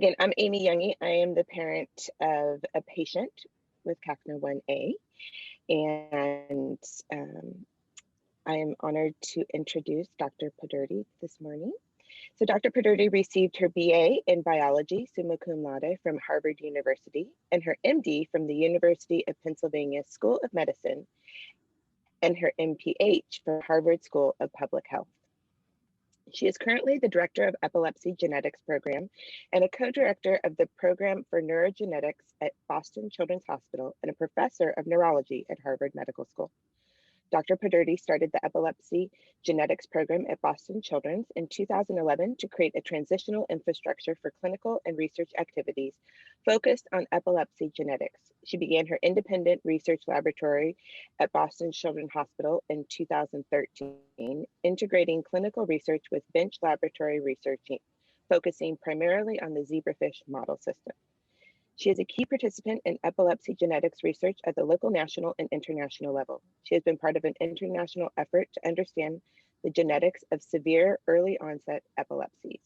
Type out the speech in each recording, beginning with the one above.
Again, I'm Amy Youngie. I am the parent of a patient with CACNA1A, and I am honored to introduce Dr. Poduri this morning. So Dr. Poduri received her BA in biology, summa cum laude, from Harvard University, and her MD from the University of Pennsylvania School of Medicine, and her MPH from Harvard School of Public Health. She is currently the Director of Epilepsy Genetics Program and a co-director of the Program for Neurogenetics at Boston Children's Hospital and a professor of neurology at Harvard Medical School. Dr. Poduri started the Epilepsy Genetics Program at Boston Children's in 2011 to create a transitional infrastructure for clinical and research activities focused on epilepsy genetics. She began her independent research laboratory at Boston Children's Hospital in 2013, integrating clinical research with bench laboratory research, focusing primarily on the zebrafish model system. She is a key participant in epilepsy genetics research at the local, national, and international level. She has been part of an international effort to understand the genetics of severe early onset epilepsies.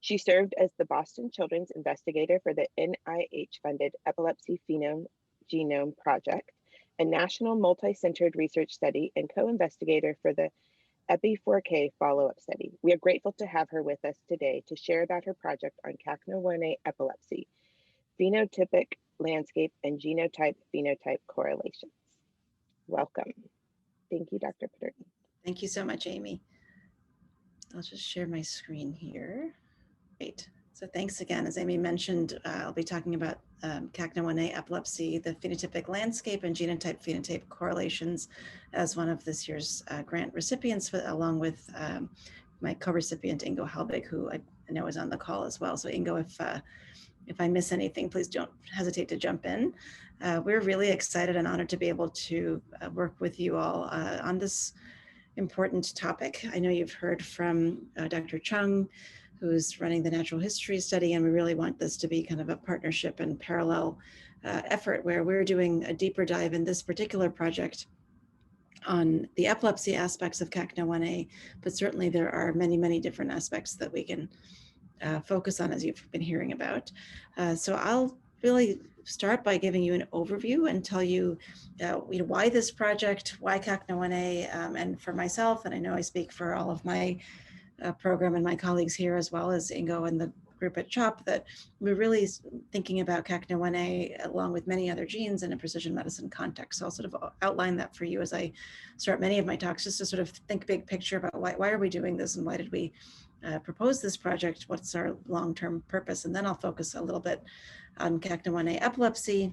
She served as the Boston Children's investigator for the NIH-funded Epilepsy Genome Project, a national multi-centered research study, and co-investigator for the Epi4K follow-up study. We are grateful to have her with us today to share about her project on CACNA1A epilepsy, phenotypic landscape, and genotype-phenotype correlations. Welcome. Thank you, Dr. Poduri. Thank you so much, Amy. I'll just share my screen here. Great. So thanks again. As Amy mentioned, I'll be talking about CACNA1A epilepsy, the phenotypic landscape, and genotype-phenotype correlations as one of this year's grant recipients, along with my co-recipient, Ingo Halbig, who I know is on the call as well. So Ingo, if I miss anything, please don't hesitate to jump in. We're really excited and honored to be able to work with you all on this important topic. I know you've heard from Dr. Chung, who's running the natural history study, and we really want this to be kind of a partnership and parallel effort where we're doing a deeper dive in this particular project on the epilepsy aspects of CACNA1A, but certainly there are many, many different aspects that we can focus on, as you've been hearing about. So I'll really start by giving you an overview and tell you, why this project, why CACNA1A, and for myself, and I know I speak for all of my program and my colleagues here, as well as Ingo and the group at CHOP, that we're really thinking about CACNA1A along with many other genes in a precision medicine context. So I'll sort of outline that for you as I start many of my talks, just to sort of think big picture about why are we doing this and why did we propose this project, what's our long-term purpose, and then I'll focus a little bit on CACNA1A epilepsy,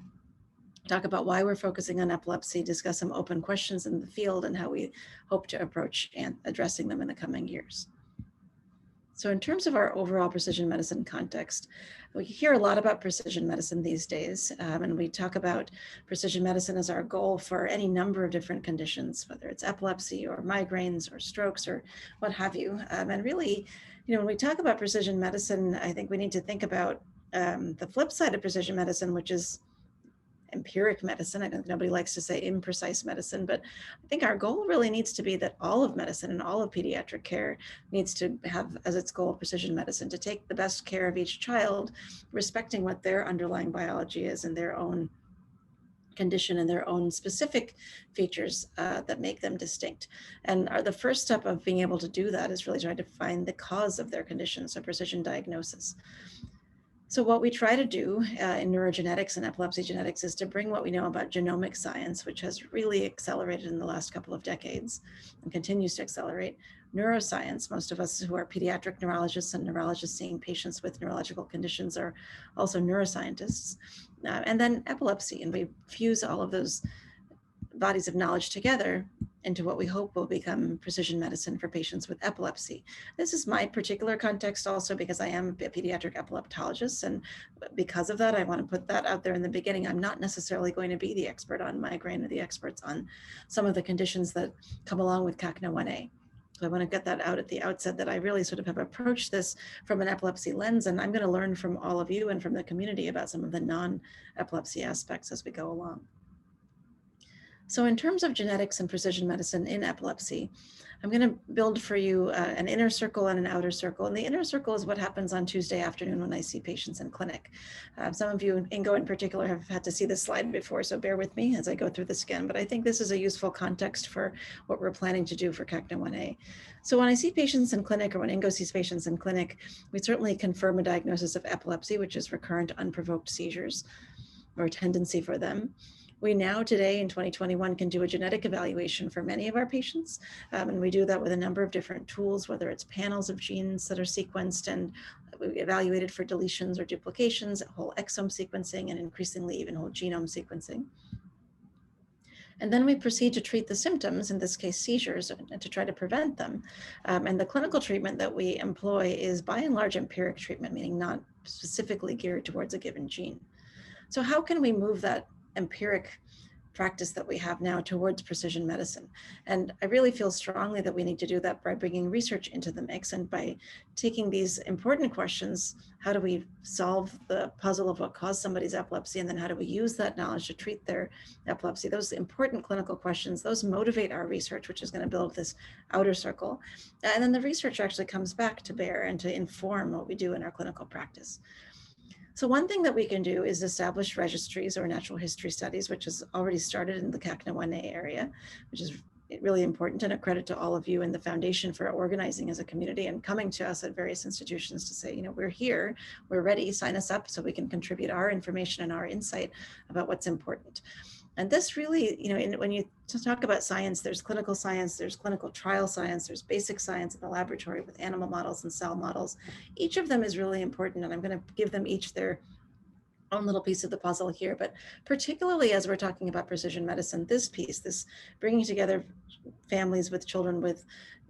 talk about why we're focusing on epilepsy, discuss some open questions in the field and how we hope to approach and addressing them in the coming years. So in terms of our overall precision medicine context, we hear a lot about precision medicine these days, and we talk about precision medicine as our goal for any number of different conditions, whether it's epilepsy or migraines or strokes or what have you. And really, when we talk about precision medicine, I think we need to think about the flip side of precision medicine, which is empiric medicine. I know nobody likes to say imprecise medicine, but I think our goal really needs to be that all of medicine and all of pediatric care needs to have as its goal precision medicine, to take the best care of each child, respecting what their underlying biology is and their own condition and their own specific features that make them distinct. And the first step of being able to do that is really trying to find the cause of their condition, so precision diagnosis. So what we try to do in neurogenetics and epilepsy genetics is to bring what we know about genomic science, which has really accelerated in the last couple of decades and continues to accelerate. Neuroscience, most of us who are pediatric neurologists and neurologists seeing patients with neurological conditions are also neuroscientists. And then epilepsy, and we fuse all of those bodies of knowledge together into what we hope will become precision medicine for patients with epilepsy. This is my particular context also because I am a pediatric epileptologist, and because of that, I want to put that out there in the beginning. I'm not necessarily going to be the expert on migraine or the experts on some of the conditions that come along with CACNA1A. So I want to get that out at the outset, that I really sort of have approached this from an epilepsy lens, and I'm going to learn from all of you and from the community about some of the non-epilepsy aspects as we go along. So in terms of genetics and precision medicine in epilepsy, I'm going to build for you an inner circle and an outer circle. And the inner circle is what happens on Tuesday afternoon when I see patients in clinic. Some of you, Ingo in particular, have had to see this slide before, so bear with me as I go through this again. But I think this is a useful context for what we're planning to do for CACNA1A. So when I see patients in clinic, or when Ingo sees patients in clinic, we certainly confirm a diagnosis of epilepsy, which is recurrent unprovoked seizures or a tendency for them. We now today in 2021 can do a genetic evaluation for many of our patients. And we do that with a number of different tools, whether it's panels of genes that are sequenced and evaluated for deletions or duplications, whole exome sequencing, and increasingly even whole genome sequencing. And then we proceed to treat the symptoms, in this case seizures, and to try to prevent them. And the clinical treatment that we employ is by and large empiric treatment, meaning not specifically geared towards a given gene. So how can we move that empiric practice that we have now towards precision medicine? And I really feel strongly that we need to do that by bringing research into the mix and by taking these important questions. How do we solve the puzzle of what caused somebody's epilepsy? And then how do we use that knowledge to treat their epilepsy? Those important clinical questions, those motivate our research, which is going to build this outer circle. And then the research actually comes back to bear and to inform what we do in our clinical practice. So one thing that we can do is establish registries or natural history studies, which has already started in the CACNA1A area, which is really important, and a credit to all of you in the foundation for organizing as a community and coming to us at various institutions to say, you know, we're here, we're ready, sign us up so we can contribute our information and our insight about what's important. And this really, you know, when you talk about science, there's clinical science, there's clinical trial science, there's basic science in the laboratory with animal models and cell models. Each of them is really important, and I'm going to give them each their own little piece of the puzzle here. But particularly as we're talking about precision medicine, this piece, this bringing together families with children with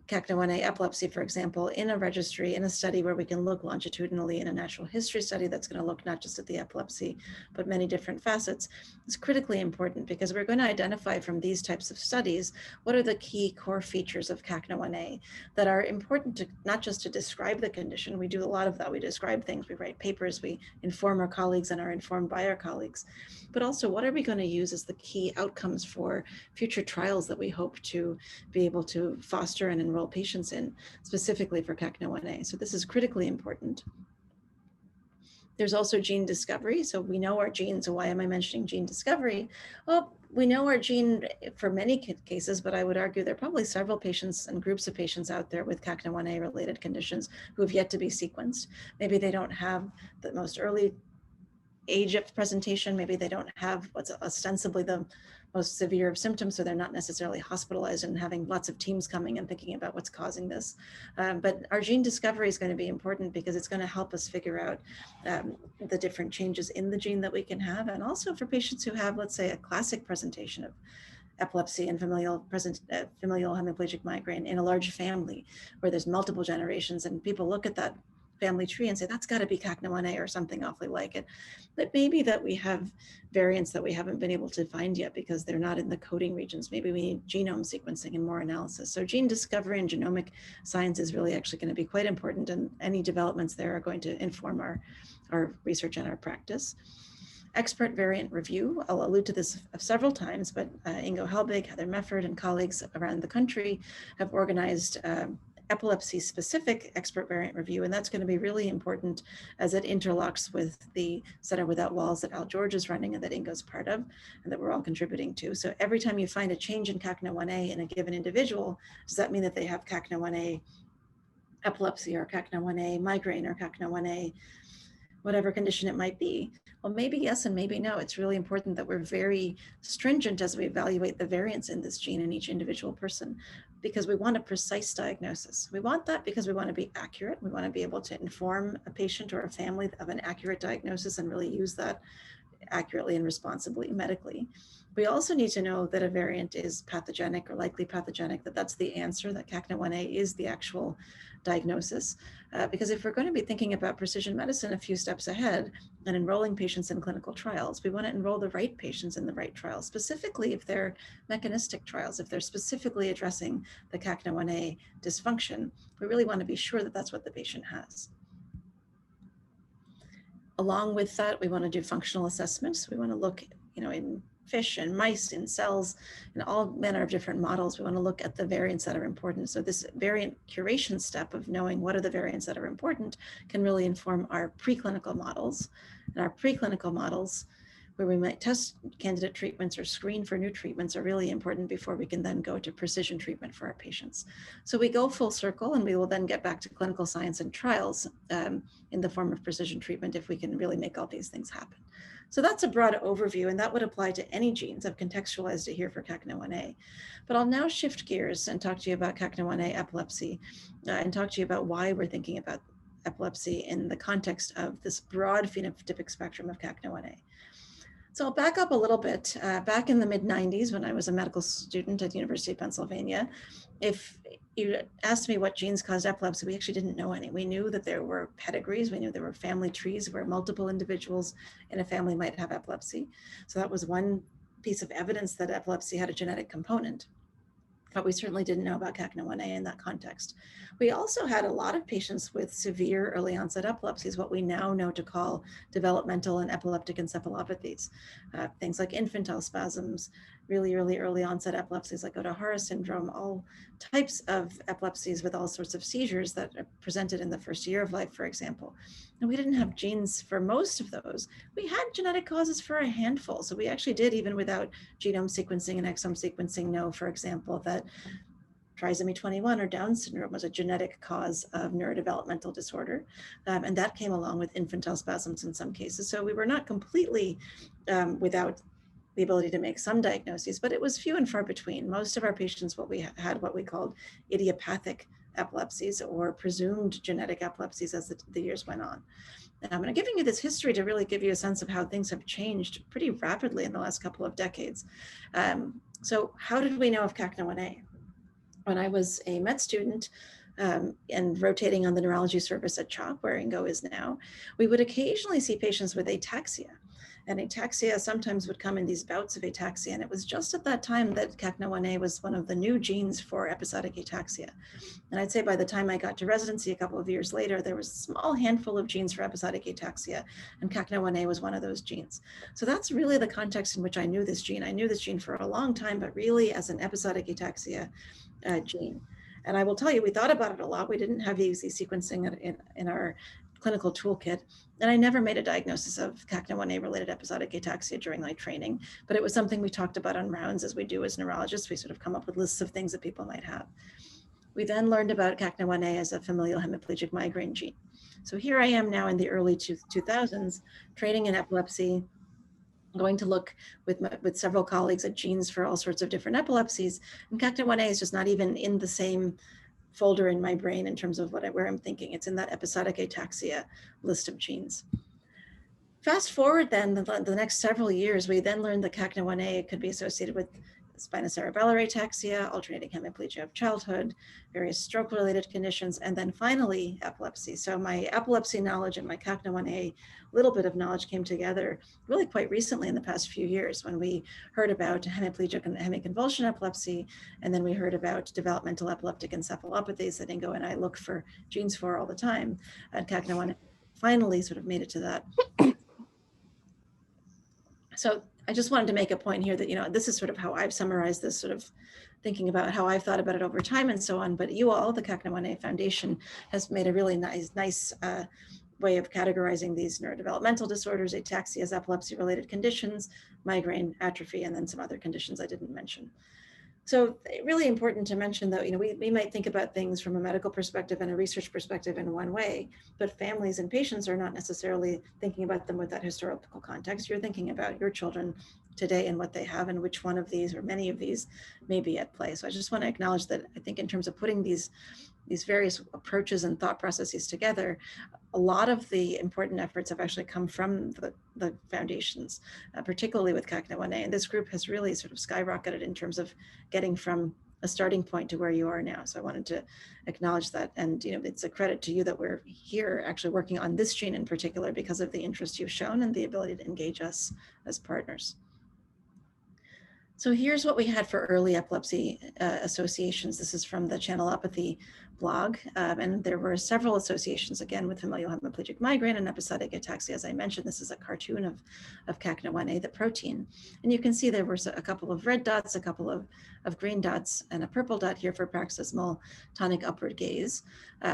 CACNA1A epilepsy, for example, in a registry, in a study where we can look longitudinally in a natural history study that's going to look not just at the epilepsy, but many different facets, is critically important because we're going to identify from these types of studies what are the key core features of CACNA1A that are important to not just to describe the condition. We do a lot of that. We describe things, we write papers, we inform our colleagues and are informed by our colleagues, but also what are we going to use as the key outcomes for future trials that we hope to be able to foster and enroll patients in, specifically for CACNA1A. So this is critically important. There's also gene discovery. So we know our gene. So why am I mentioning gene discovery? Well, we know our gene for many cases, but I would argue there are probably several patients and groups of patients out there with CACNA1A related conditions who have yet to be sequenced. Maybe they don't have the most early age of presentation. Maybe they don't have what's ostensibly the most severe of symptoms, so they're not necessarily hospitalized and having lots of teams coming and thinking about what's causing this. But our gene discovery is going to be important because it's going to help us figure out the different changes in the gene that we can have. And also for patients who have, let's say, a classic presentation of epilepsy and familial hemiplegic migraine in a large family where there's multiple generations, and people look at that family tree and say, that's got to be CACNA1A or something awfully like it. But maybe that we have variants that we haven't been able to find yet because they're not in the coding regions. Maybe we need genome sequencing and more analysis. So gene discovery and genomic science is really actually going to be quite important, and any developments there are going to inform our research and our practice. Expert variant review, I'll allude to this several times, but Ingo Helbig, Heather Mefford, and colleagues around the country have organized epilepsy-specific expert variant review, and that's going to be really important as it interlocks with the Center Without Walls that Al George is running and that Ingo's part of, and that we're all contributing to. So every time you find a change in CACNA1A in a given individual, does that mean that they have CACNA1A epilepsy or CACNA1A migraine or CACNA1A whatever condition it might be? Well, maybe yes and maybe no. It's really important that we're very stringent as we evaluate the variants in this gene in each individual person, because we want a precise diagnosis. We want that because we want to be accurate. We want to be able to inform a patient or a family of an accurate diagnosis and really use that accurately and responsibly medically. We also need to know that a variant is pathogenic or likely pathogenic, that that's the answer, that CACNA1A is the actual diagnosis. Because if we're going to be thinking about precision medicine a few steps ahead and enrolling patients in clinical trials, we want to enroll the right patients in the right trials, specifically if they're mechanistic trials, if they're specifically addressing the CACNA1A dysfunction. We really want to be sure that that's what the patient has. Along with that, we want to do functional assessments. We want to look, in fish and mice and cells and all manner of different models. We want to look at the variants that are important. So this variant curation step of knowing what are the variants that are important can really inform our preclinical models. And our preclinical models, where we might test candidate treatments or screen for new treatments, are really important before we can then go to precision treatment for our patients. So we go full circle, and we will then get back to clinical science and trials in the form of precision treatment if we can really make all these things happen. So that's a broad overview, and that would apply to any genes. I've contextualized it here for CACNA1A. But I'll now shift gears and talk to you about CACNA1A epilepsy and talk to you about why we're thinking about epilepsy in the context of this broad phenotypic spectrum of CACNA1A. So I'll back up a little bit. Back in the mid-90s, when I was a medical student at the University of Pennsylvania, if you asked me what genes caused epilepsy, we actually didn't know any. We knew that there were pedigrees. We knew there were family trees where multiple individuals in a family might have epilepsy. So that was one piece of evidence that epilepsy had a genetic component. But we certainly didn't know about CACNA1A in that context. We also had a lot of patients with severe early onset epilepsies, what we now know to call developmental and epileptic encephalopathies, things like infantile spasms, really early onset epilepsies like Ohtahara syndrome, all types of epilepsies with all sorts of seizures that are presented in the first year of life, for example. And we didn't have genes for most of those. We had genetic causes for a handful. So we actually did, even without genome sequencing and exome sequencing, know, for example, that trisomy 21 or Down syndrome was a genetic cause of neurodevelopmental disorder. And that came along with infantile spasms in some cases. So we were not completely without the ability to make some diagnoses, but it was few and far between. Most of our patients, what we called idiopathic epilepsies or presumed genetic epilepsies as the years went on. And I'm giving you this history to really give you a sense of how things have changed pretty rapidly in the last couple of decades. So how did we know of CACNA1A? When I was a med student and rotating on the neurology service at CHOP, where Ingo is now, we would occasionally see patients with ataxia. And ataxia sometimes would come in these bouts of ataxia. And it was just at that time that CACNA1A was one of the new genes for episodic ataxia. And I'd say by the time I got to residency a couple of years later, there was a small handful of genes for episodic ataxia, and CACNA1A was one of those genes. So that's really the context in which I knew this gene. I knew this gene for a long time, but really as an episodic ataxia gene. And I will tell you, we thought about it a lot. We didn't have EUC sequencing in our clinical toolkit. And I never made a diagnosis of CACNA1A related episodic ataxia during my training, but it was something we talked about on rounds as we do as neurologists. We sort of come up with lists of things that people might have. We then learned about CACNA1A as a familial hemiplegic migraine gene. So here I am now in the early 2000s, training in epilepsy, going to look with several colleagues at genes for all sorts of different epilepsies. And CACNA1A is just not even in the same folder in my brain in terms of where I'm thinking. It's in that episodic ataxia list of genes. Fast forward then the next several years, we then learned that CACNA1A could be associated with spinocerebellar ataxia, alternating hemiplegia of childhood, various stroke-related conditions, and then finally epilepsy. So my epilepsy knowledge and my CACNA1A little bit of knowledge came together really quite recently in the past few years when we heard about hemiplegic and hemiconvulsion epilepsy, and then we heard about developmental epileptic encephalopathies that Ingo and I look for genes for all the time. And CACNA1 finally sort of made it to that. So I just wanted to make a point here that, this is sort of how I've summarized this, sort of thinking about how I've thought about it over time and so on. But you all, the CACNA1A Foundation, has made a really nice way of categorizing these neurodevelopmental disorders, ataxias, epilepsy-related conditions, migraine, atrophy, and then some other conditions I didn't mention. So really important to mention that, we might think about things from a medical perspective and a research perspective in one way, but families and patients are not necessarily thinking about them with that historical context. You're thinking about your children today and what they have and which one of these or many of these may be at play. So I just want to acknowledge that I think in terms of putting these various approaches and thought processes together, a lot of the important efforts have actually come from the foundations, particularly with CACNA1A. And this group has really sort of skyrocketed in terms of getting from a starting point to where you are now. So I wanted to acknowledge that. And it's a credit to you that we're here actually working on this gene in particular because of the interest you've shown and the ability to engage us as partners. So here's what we had for early epilepsy associations. This is from the channelopathy blog. And there were several associations, again, with familial hemiplegic migraine and episodic ataxia. As I mentioned, this is a cartoon of CACNA1A, the protein. And you can see there was a couple of red dots, a couple of green dots, and a purple dot here for paroxysmal tonic upward gaze,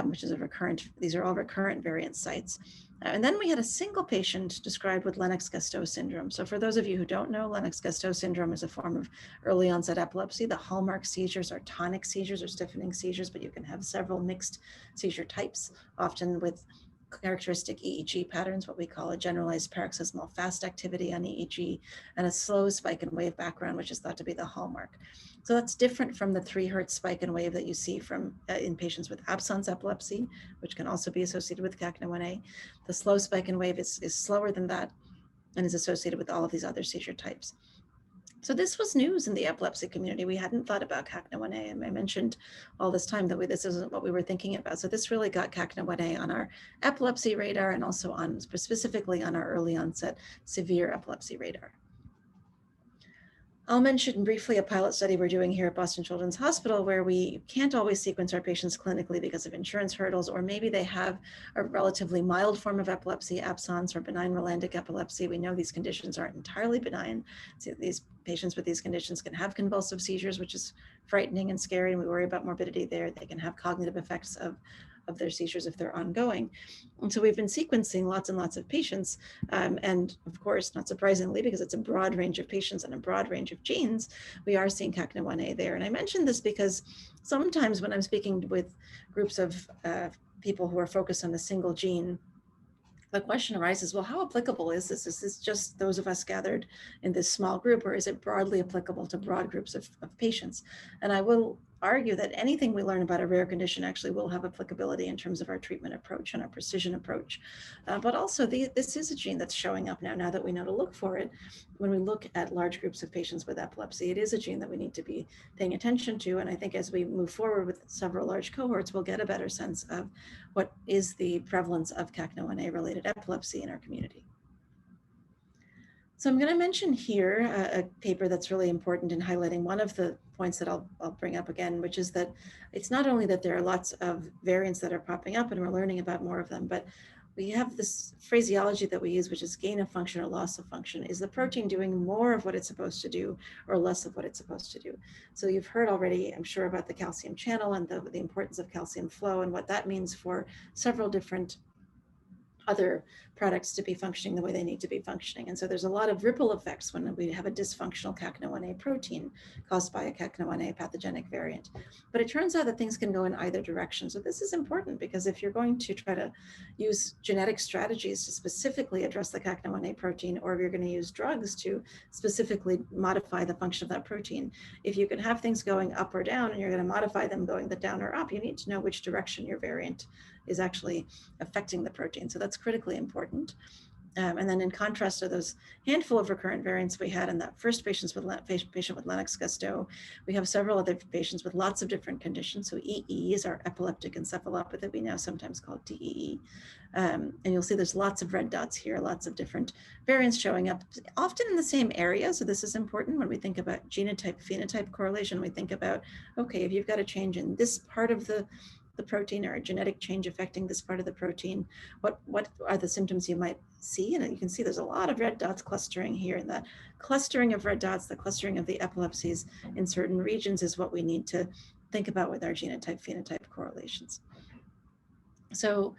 which is a recurrent, these are all recurrent variant sites. And then we had a single patient described with Lennox-Gastaut syndrome. So for those of you who don't know, Lennox-Gastaut syndrome is a form of early onset epilepsy. The hallmark seizures are tonic seizures or stiffening seizures, but you can have several mixed seizure types, often with characteristic EEG patterns, what we call a generalized paroxysmal fast activity on EEG, and a slow spike and wave background, which is thought to be the hallmark. So that's different from the 3 Hz spike and wave that you see from in patients with absence epilepsy, which can also be associated with CACNA1A. The slow spike and wave is slower than that and is associated with all of these other seizure types. So this was news in the epilepsy community. We hadn't thought about CACNA1A, and I mentioned all this time that this isn't what we were thinking about. So this really got CACNA1A on our epilepsy radar and also on specifically on our early onset severe epilepsy radar. I'll mention briefly a pilot study we're doing here at Boston Children's Hospital where we can't always sequence our patients clinically because of insurance hurdles, or maybe they have a relatively mild form of epilepsy, absence or benign Rolandic epilepsy. We know these conditions aren't entirely benign. So these patients with these conditions can have convulsive seizures, which is frightening and scary, and we worry about morbidity there. They can have cognitive effects of their seizures if they're ongoing. And so we've been sequencing lots and lots of patients. And of course, not surprisingly, because it's a broad range of patients and a broad range of genes, we are seeing CACNA1A there. And I mentioned this because sometimes when I'm speaking with groups of people who are focused on a single gene, the question arises, well, how applicable is this? Is this just those of us gathered in this small group, or is it broadly applicable to broad groups of patients? And I will argue that anything we learn about a rare condition actually will have applicability in terms of our treatment approach and our precision approach. But also this is a gene that's showing up now that we know to look for it. When we look at large groups of patients with epilepsy, it is a gene that we need to be paying attention to. And I think as we move forward with several large cohorts, we'll get a better sense of what is the prevalence of CACNA1A related epilepsy in our community. So I'm going to mention here a paper that's really important in highlighting one of the points that I'll bring up again, which is that it's not only that there are lots of variants that are popping up and we're learning about more of them, but we have this phraseology that we use, which is gain of function or loss of function. Is the protein doing more of what it's supposed to do or less of what it's supposed to do? So you've heard already, I'm sure, about the calcium channel and the importance of calcium flow and what that means for several different other products to be functioning the way they need to be functioning. And so there's a lot of ripple effects when we have a dysfunctional CACNA1A protein caused by a CACNA1A pathogenic variant. But it turns out that things can go in either direction. So this is important because if you're going to try to use genetic strategies to specifically address the CACNA1A protein, or if you're going to use drugs to specifically modify the function of that protein, if you can have things going up or down and you're going to modify them going the down or up, you need to know which direction your variant is actually affecting the protein. So that's critically important. And then in contrast to those handful of recurrent variants we had in that first patient with Lennox-Gastaut, we have several other patients with lots of different conditions. So EE is our epileptic encephalopathy, we now sometimes call DEE. And you'll see there's lots of red dots here, lots of different variants showing up, often in the same area. So this is important when we think about genotype-phenotype correlation. We think about, okay, if you've got a change in this part of the protein or a genetic change affecting this part of the protein, what are the symptoms you might see? And you can see there's a lot of red dots clustering here, and that clustering of red dots, the clustering of the epilepsies in certain regions is what we need to think about with our genotype-phenotype correlations. So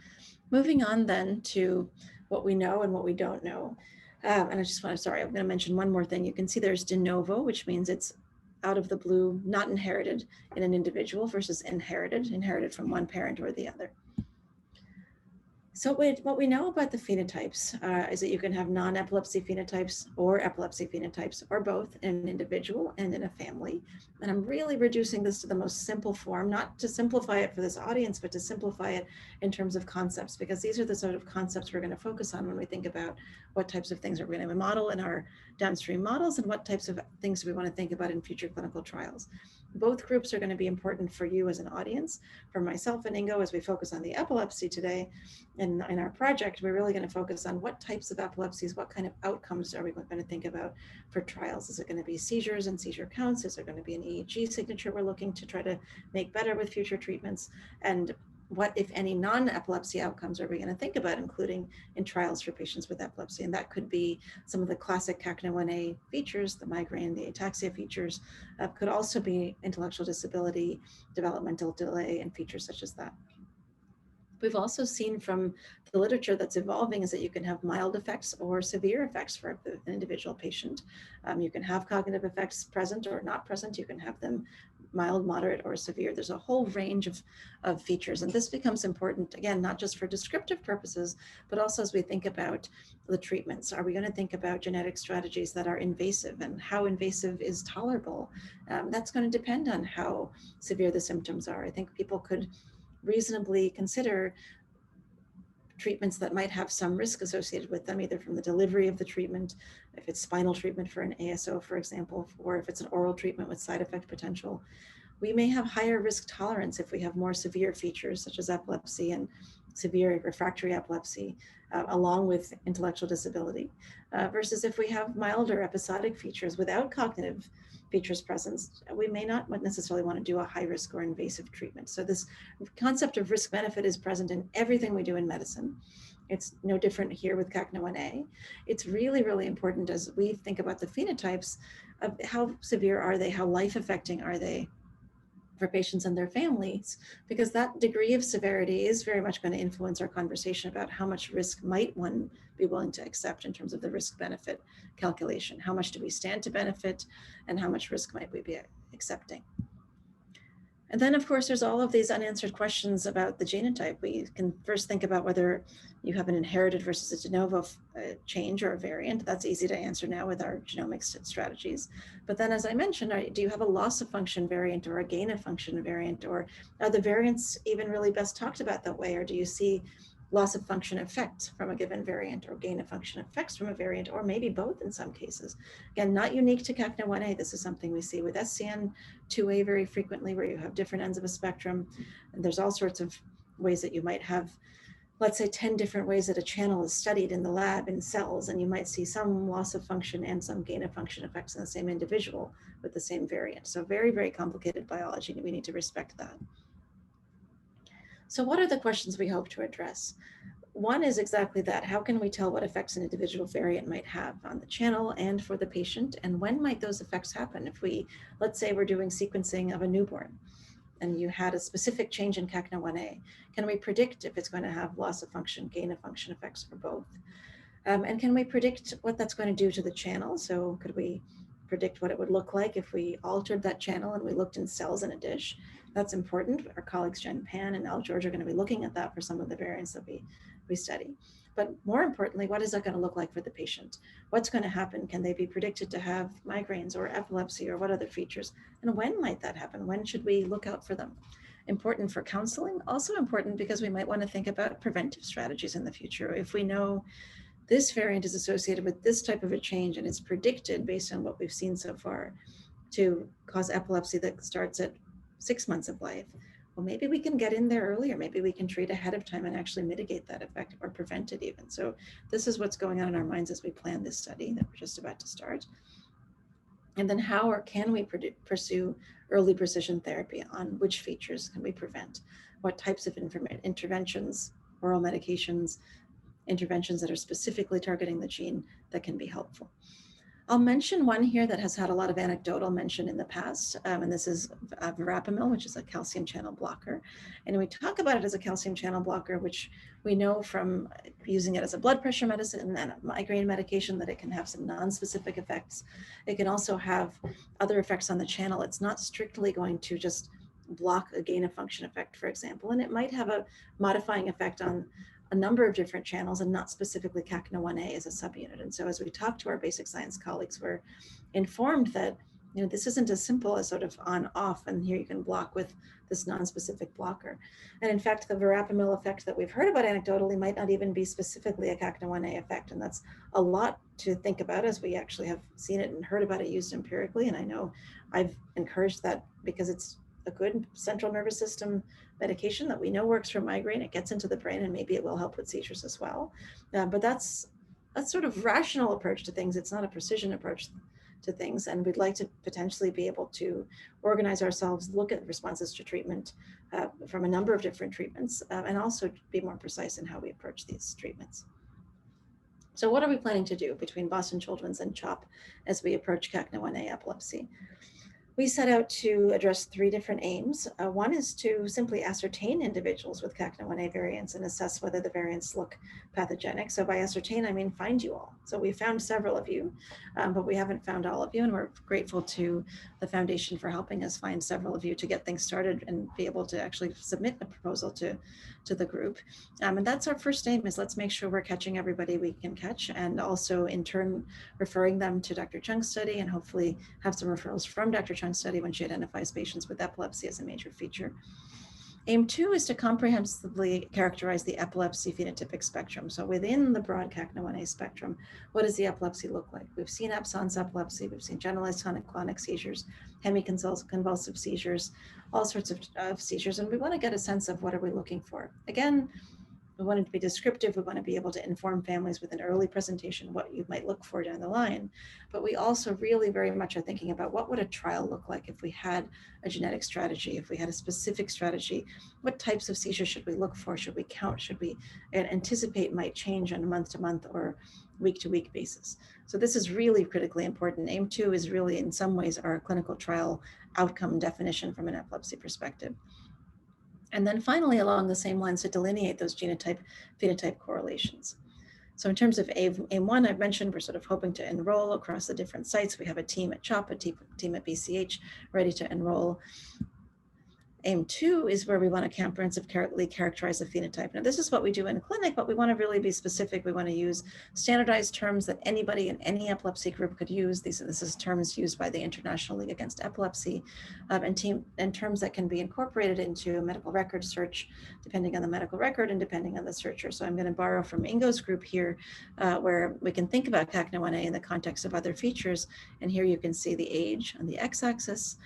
moving on then to what we know and what we don't know. And I just want to, sorry, I'm going to mention one more thing. You can see there's de novo, which means it's out of the blue, not inherited in an individual versus inherited from one parent or the other. So what we know about the phenotypes is that you can have non-epilepsy phenotypes or epilepsy phenotypes, or both, in an individual and in a family. And I'm really reducing this to the most simple form, not to simplify it for this audience, but to simplify it in terms of concepts, because these are the sort of concepts we're going to focus on when we think about what types of things we're going to model in our downstream models and what types of things we want to think about in future clinical trials. Both groups are going to be important for you as an audience, for myself and Ingo as we focus on the epilepsy today, in our project, we're really going to focus on what types of epilepsies, what kind of outcomes are we going to think about for trials? Is it going to be seizures and seizure counts? Is there going to be an EEG signature we're looking to try to make better with future treatments? And what, if any, non-epilepsy outcomes are we going to think about, including in trials for patients with epilepsy? And that could be some of the classic CACNA1A features, the migraine, the ataxia features, could also be intellectual disability, developmental delay, and features such as that. We've also seen from the literature that's evolving is that you can have mild effects or severe effects for an individual patient. You can have cognitive effects present or not present. You can have them mild, moderate, or severe. There's a whole range of features. And this becomes important, again, not just for descriptive purposes, but also as we think about the treatments. Are we going to think about genetic strategies that are invasive, and how invasive is tolerable? That's going to depend on how severe the symptoms are. I think people could reasonably consider treatments that might have some risk associated with them, either from the delivery of the treatment, if it's spinal treatment for an ASO, for example, or if it's an oral treatment with side effect potential. We may have higher risk tolerance if we have more severe features such as epilepsy and severe refractory epilepsy, along with intellectual disability, versus if we have milder episodic features without cognitive features presence, we may not necessarily want to do a high risk or invasive treatment. So this concept of risk benefit is present in everything we do in medicine. It's no different here with CACNA1A. It's really, really important as we think about the phenotypes of how severe are they, how life affecting are they for patients and their families, because that degree of severity is very much going to influence our conversation about how much risk might one be willing to accept in terms of the risk benefit calculation. How much do we stand to benefit, and how much risk might we be accepting? And then, of course, there's all of these unanswered questions about the genotype. We can first think about whether you have an inherited versus a de novo change or a variant. That's easy to answer now with our genomics strategies. But then, as I mentioned, do you have a loss of function variant or a gain of function variant? Or are the variants even really best talked about that way? Or do you see loss of function effects from a given variant, or gain of function effects from a variant, or maybe both in some cases? Again, not unique to CACNA1A. This is something we see with SCN2A very frequently, where you have different ends of a spectrum. And there's all sorts of ways that you might have, let's say, 10 different ways that a channel is studied in the lab in cells, and you might see some loss of function and some gain of function effects in the same individual with the same variant. So very, very complicated biology, and we need to respect that. So what are the questions we hope to address? One is exactly that. How can we tell what effects an individual variant might have on the channel and for the patient? And when might those effects happen? If we, let's say we're doing sequencing of a newborn and you had a specific change in CACNA1A, can we predict if it's going to have loss of function, gain of function effects for both? And can we predict what that's going to do to the channel? So could we predict what it would look like if we altered that channel and we looked in cells in a dish? That's important. Our colleagues Jen Pan and Al George are going to be looking at that for some of the variants that we study. But more importantly, what is that going to look like for the patient? What's going to happen? Can they be predicted to have migraines or epilepsy, or what other features? And when might that happen? When should we look out for them? Important for counseling, also important because we might want to think about preventive strategies in the future. If we know this variant is associated with this type of a change and it's predicted based on what we've seen so far to cause epilepsy that starts at 6 months of life, well, maybe we can get in there earlier. Maybe we can treat ahead of time and actually mitigate that effect or prevent it even. So this is what's going on in our minds as we plan this study that we're just about to start. And then how or can we pursue early precision therapy? On which features can we prevent? What types of interventions, oral medications, interventions that are specifically targeting the gene that can be helpful? I'll mention one here that has had a lot of anecdotal mention in the past, and this is verapamil, which is a calcium channel blocker. And we talk about it as a calcium channel blocker, which we know from using it as a blood pressure medicine and a migraine medication that it can have some non-specific effects. It can also have other effects on the channel. It's not strictly going to just block a gain of function effect, for example, and it might have a modifying effect on a number of different channels and not specifically CACNA1A as a subunit. And so as we talk to our basic science colleagues, we're informed that, you know, this isn't as simple as sort of on off, and here you can block with this non-specific blocker. And in fact, the verapamil effect that we've heard about anecdotally might not even be specifically a CACNA1A effect. And that's a lot to think about as we actually have seen it and heard about it used empirically. And I know I've encouraged that because it's a good central nervous system medication that we know works for migraine. It gets into the brain and maybe it will help with seizures as well. But that's sort of rational approach to things. It's not a precision approach to things. And we'd like to potentially be able to organize ourselves, look at responses to treatment from a number of different treatments, and also be more precise in how we approach these treatments. So what are we planning to do between Boston Children's and CHOP as we approach CACNA1A epilepsy? We set out to address 3 different aims. One is to simply ascertain individuals with CACNA1A variants and assess whether the variants look pathogenic. So by ascertain, I mean find you all. So we found several of you, but we haven't found all of you, and we're grateful to the foundation for helping us find several of you to get things started and be able to actually submit a proposal to the group. And that's our first aim, is let's make sure we're catching everybody we can catch, and also in turn referring them to Dr. Chung's study, and hopefully have some referrals from Dr. Chung's study when she identifies patients with epilepsy as a major feature. Aim 2 is to comprehensively characterize the epilepsy phenotypic spectrum. So within the broad CACNA1A spectrum, what does the epilepsy look like? We've seen absence epilepsy, we've seen generalized tonic-clonic seizures, hemiconvulsive seizures, all sorts of seizures, and we want to get a sense of what are we looking for. Again, we want it to be descriptive. We want to be able to inform families with an early presentation what you might look for down the line. But we also really very much are thinking about what would a trial look like if we had a genetic strategy, if we had a specific strategy. What types of seizures should we look for? Should we count? Should we anticipate might change on a month-to-month or week-to-week basis? So this is really critically important. Aim 2 is really in some ways our clinical trial outcome definition from an epilepsy perspective. And then finally, along the same lines, to delineate those genotype-phenotype correlations. So in terms of aim 1, I've mentioned we're sort of hoping to enroll across the different sites. We have a team at CHOP, a team at BCH ready to enroll. Aim 2 is where we want to comprehensively characterize the phenotype. Now, this is what we do in clinic, but we want to really be specific. We want to use standardized terms that anybody in any epilepsy group could use. This is terms used by the International League Against Epilepsy, and terms that can be incorporated into a medical record search, depending on the medical record and depending on the searcher. So I'm going to borrow from Ingo's group here, where we can think about CACNA1A in the context of other features. And here you can see the age on the x-axis,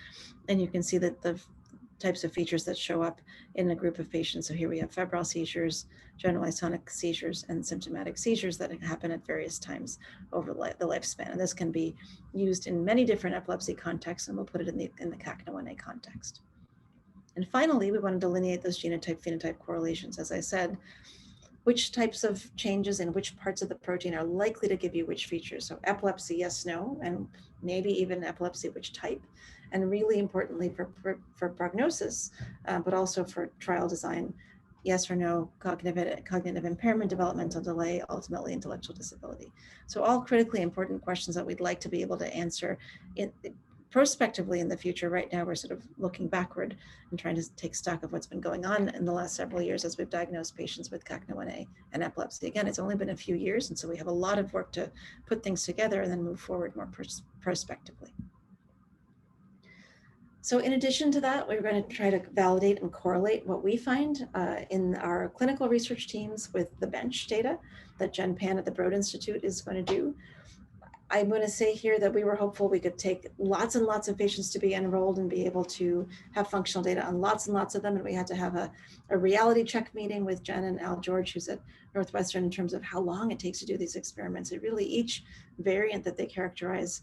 and you can see that the types of features that show up in a group of patients. So here we have febrile seizures, generalized tonic seizures, and symptomatic seizures that happen at various times over the lifespan. And this can be used in many different epilepsy contexts, and we'll put it in the CACNA1A context. And finally, we want to delineate those genotype-phenotype correlations. As I said, which types of changes in which parts of the protein are likely to give you which features. So epilepsy, yes, no, and maybe even epilepsy, which type. And really importantly for prognosis, but also for trial design, yes or no, cognitive impairment, developmental delay, ultimately intellectual disability. So all critically important questions that we'd like to be able to answer prospectively in the future. Right now, we're sort of looking backward and trying to take stock of what's been going on in the last several years as we've diagnosed patients with CACNA1A and epilepsy. Again, it's only been a few years, and so we have a lot of work to put things together and then move forward more prospectively. So in addition to that, we're going to try to validate and correlate what we find in our clinical research teams with the bench data that Jen Pan at the Broad Institute is going to do. I'm going to say here that we were hopeful we could take lots and lots of patients to be enrolled and be able to have functional data on lots and lots of them. And we had to have a reality check meeting with Jen and Al George, who's at Northwestern, in terms of how long it takes to do these experiments. It really, each variant that they characterize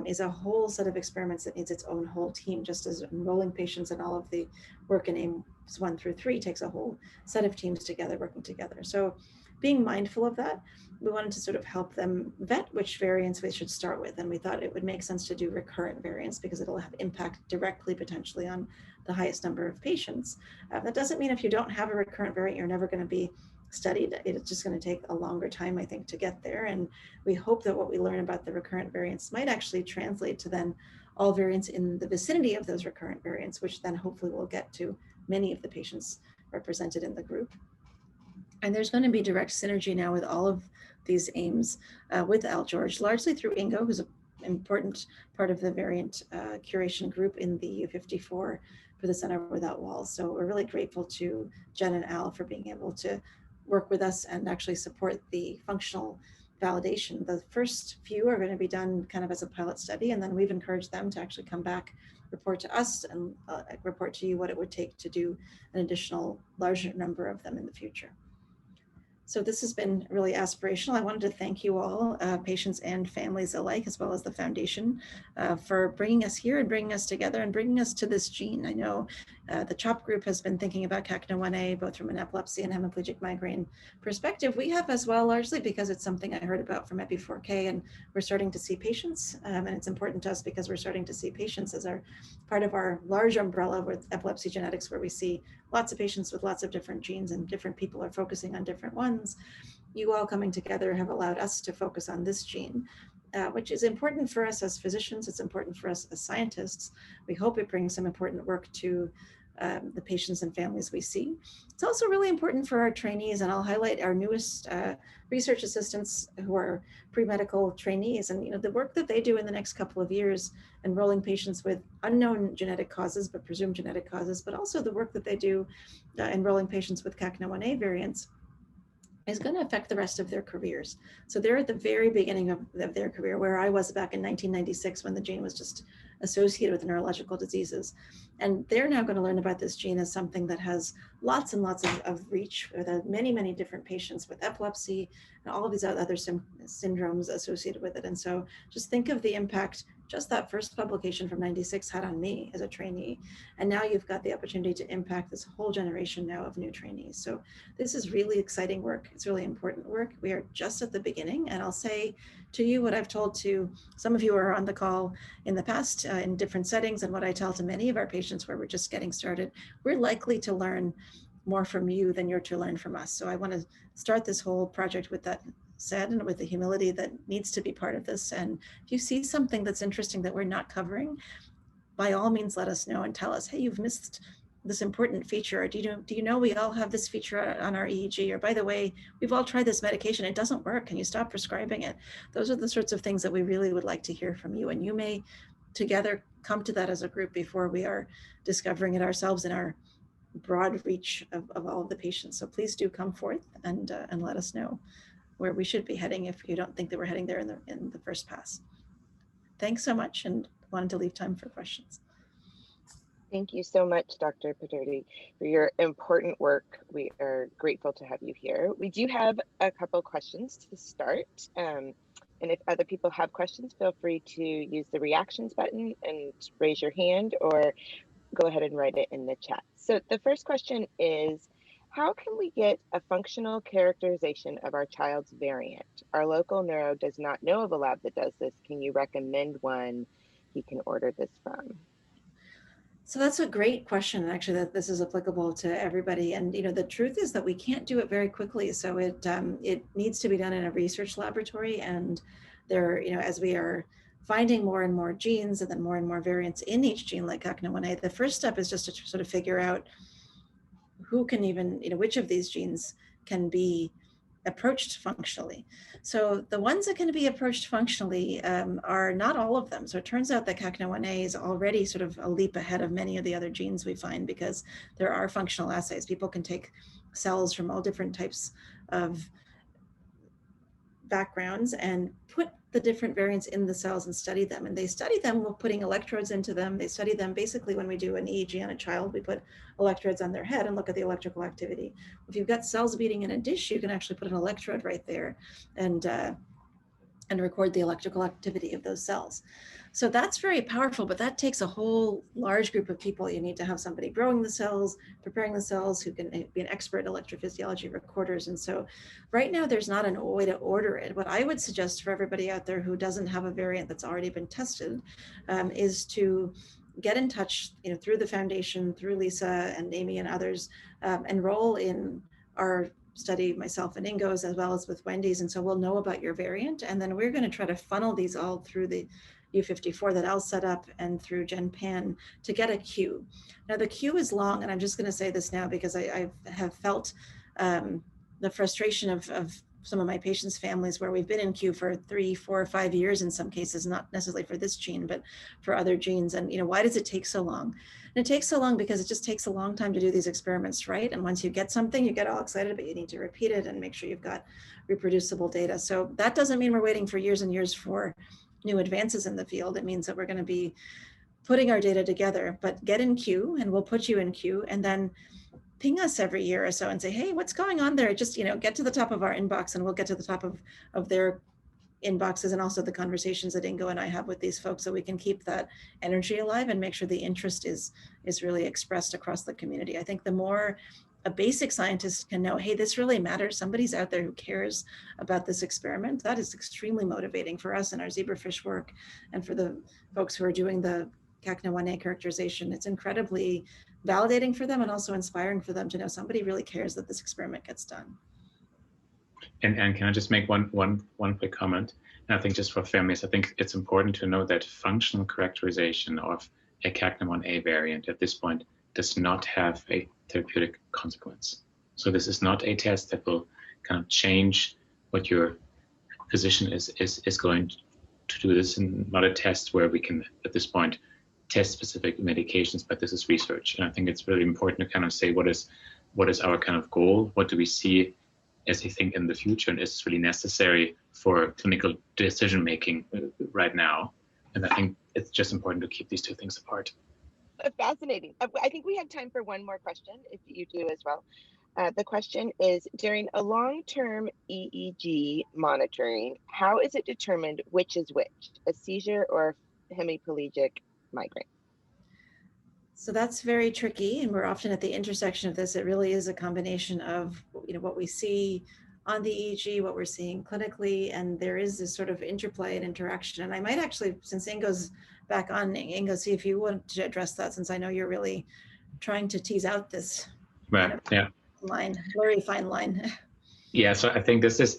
is a whole set of experiments that needs its own whole team, just as enrolling patients and all of the work in aims 1 through 3 takes a whole set of teams together, working together. So being mindful of that, we wanted to sort of help them vet which variants we should start with. And we thought it would make sense to do recurrent variants because it'll have impact directly, potentially, on the highest number of patients. That doesn't mean if you don't have a recurrent variant, you're never going to be studied. It's just going to take a longer time, I think, to get there. And we hope that what we learn about the recurrent variants might actually translate to then all variants in the vicinity of those recurrent variants, which then hopefully will get to many of the patients represented in the group. And there's going to be direct synergy now with all of these aims with Al George, largely through Ingo, who's an important part of the variant curation group in the U54 for the Center Without Walls. So we're really grateful to Jen and Al for being able to work with us and actually support the functional validation. The first few are going to be done kind of as a pilot study, and then we've encouraged them to actually come back, report to us, and report to you what it would take to do an additional larger number of them in the future. So this has been really aspirational. I wanted to thank you all, patients and families alike, as well as the foundation, for bringing us here and bringing us together and bringing us to this gene. I know the CHOP group has been thinking about CACNA1A, both from an epilepsy and hemiplegic migraine perspective. We have as well, largely because it's something I heard about from Epi4K, and we're starting to see patients. And it's important to us because we're starting to see patients as our part of our large umbrella with epilepsy genetics, where we see lots of patients with lots of different genes and different people are focusing on different ones. You all coming together have allowed us to focus on this gene, which is important for us as physicians. It's important for us as scientists. We hope it brings some important work to the patients and families we see. It's also really important for our trainees, and I'll highlight our newest research assistants who are pre-medical trainees, and the work that they do in the next couple of years, enrolling patients with unknown genetic causes, but presumed genetic causes, but also the work that they do enrolling patients with CACNA1A variants is going to affect the rest of their careers. So they're at the very beginning of their career, where I was back in 1996 when the gene was just associated with neurological diseases. And they're now going to learn about this gene as something that has lots and lots of reach with many, many different patients with epilepsy and all of these other syndromes associated with it. And so just think of the impact just that first publication from 96 had on me as a trainee. And now you've got the opportunity to impact this whole generation now of new trainees. So this is really exciting work. It's really important work. We are just at the beginning. And I'll say to you what I've told to some of you who are on the call in the past in different settings, and what I tell to many of our patients where we're just getting started. We're likely to learn more from you than you're to learn from us. So I want to start this whole project with that said, and with the humility that needs to be part of this. And if you see something that's interesting that we're not covering, by all means, let us know and tell us, hey, you've missed this important feature. Or do you know we all have this feature on our EEG? Or by the way, we've all tried this medication, it doesn't work. Can you stop prescribing it? Those are the sorts of things that we really would like to hear from you. And you may together come to that as a group before we are discovering it ourselves in our broad reach of all of the patients. So please do come forth and let us know where we should be heading if you don't think that we're heading there in the first pass. Thanks so much, and wanted to leave time for questions. Thank you so much, Dr. Poduri, for your important work. We are grateful to have you here. We do have a couple questions to start. And if other people have questions, feel free to use the reactions button and raise your hand, or go ahead and write it in the chat. So the first question is, how can we get a functional characterization of our child's variant? Our local neuro does not know of a lab that does this. Can you recommend one he can order this from? So that's a great question, actually, that this is applicable to everybody. And the truth is that we can't do it very quickly. So it needs to be done in a research laboratory. And there, as we are finding more and more genes and then more and more variants in each gene, like CACNA1A, the first step is just to sort of figure out who can even, which of these genes can be approached functionally. So the ones that can be approached functionally are not all of them. So it turns out that CACNA1A is already sort of a leap ahead of many of the other genes we find, because there are functional assays. People can take cells from all different types of backgrounds and put the different variants in the cells and study them. And they study them with putting electrodes into them. They study them basically when we do an EEG on a child, we put electrodes on their head and look at the electrical activity. If you've got cells beating in a dish, you can actually put an electrode right there and record the electrical activity of those cells. So that's very powerful, but that takes a whole large group of people. You need to have somebody growing the cells, preparing the cells, who can be an expert electrophysiology recorders. And so right now there's not a way to order it. What I would suggest for everybody out there who doesn't have a variant that's already been tested is to get in touch, through the foundation, through Lisa and Amy and others, enroll in our study, myself and Ingo's, as well as with Wendy's. And so we'll know about your variant. And then we're going to try to funnel these all through the U54 that I'll set up and through GenPan to get a queue. Now the queue is long, and I'm just going to say this now because I have felt the frustration of some of my patients' families where we've been in queue for 3, 4, 5 years in some cases, not necessarily for this gene, but for other genes. And, you know, why does it take so long? And it takes so long because it just takes a long time to do these experiments, right? And once you get something, you get all excited, but you need to repeat it and make sure you've got reproducible data. So that doesn't mean we're waiting for years and years for new advances in the field. It means that we're going to be putting our data together, but get in queue and we'll put you in queue, and then ping us every year or so and say, hey, what's going on there? Just, you know, get to the top of our inbox and we'll get to the top of their inboxes, and also the conversations that Ingo and I have with these folks, so we can keep that energy alive and make sure the interest is really expressed across the community. I think the more a basic scientist can know, hey, this really matters, somebody's out there who cares about this experiment, that is extremely motivating for us in our zebrafish work, and for the folks who are doing the CACNA1A characterization. It's incredibly validating for them and also inspiring for them to know somebody really cares that this experiment gets done. And can I just make one quick comment? And I think just for families, I think it's important to know that functional characterization of a CACNA1A variant at this point does not have a therapeutic consequence. So this is not a test that will kind of change what your physician is going to do. This is not a test where we can, at this point, test specific medications, but this is research. And I think it's really important to kind of say, what is our kind of goal? What do we see as we think in the future, and is this really necessary for clinical decision-making right now? And I think it's just important to keep these two things apart. Fascinating. I think we have time for one more question, if you do as well. The question is, during a long-term EEG monitoring, how is it determined which is which, a seizure or hemiplegic migraine? So that's very tricky, and we're often at the intersection of this. It really is a combination of, you know, what we see on the EEG, what we're seeing clinically, and there is this sort of interplay and interaction. And I might actually, since Ingo's back on, Ingo, see if you want to address that, since I know you're really trying to tease out this Right. Yeah. line, blurry fine line. Yeah. So I think this is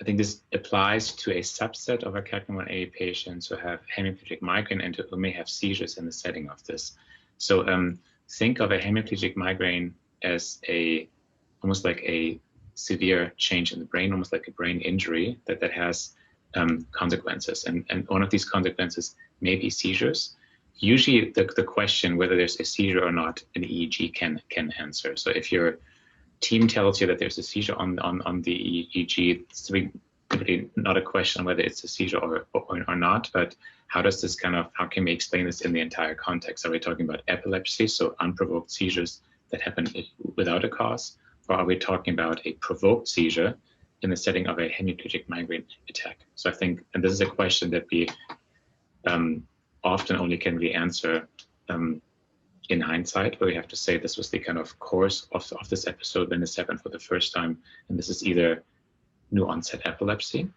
I think this applies to a subset of our CACNA1A patients who have hemiplegic migraine and who may have seizures in the setting of this. So think of a hemiplegic migraine as almost like a severe change in the brain, almost like a brain injury that has consequences. And one of these consequences may be seizures. Usually the question whether there's a seizure or not, an EEG can answer. So if your team tells you that there's a seizure on the EEG, it's typically not a question whether it's a seizure or not, but how can we explain this in the entire context? Are we talking about epilepsy, so unprovoked seizures that happen without a cause, or are we talking about a provoked seizure in the setting of a hemiplegic migraine attack? So I think, and this is a question that we often only can really answer in hindsight, where we have to say this was the kind of course of this episode when this happened for the first time, and this is either new onset epilepsy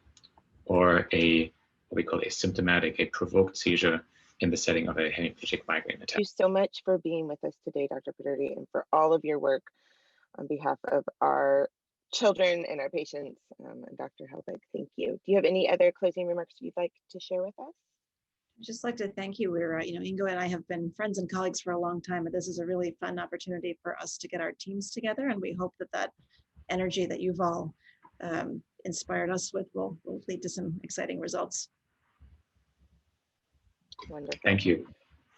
or what we call a provoked seizure in the setting of a hemiplegic migraine attack. Thank you so much for being with us today, Dr. Poduri, and for all of your work on behalf of our children and our patients. And Dr. Helbig, thank you. Do you have any other closing remarks you'd like to share with us? I'd just like to thank you. We're, you know, Ingo and I have been friends and colleagues for a long time, and this is a really fun opportunity for us to get our teams together. And we hope that energy that you've all inspired us with will lead to some exciting results. Wonderful. Thank you.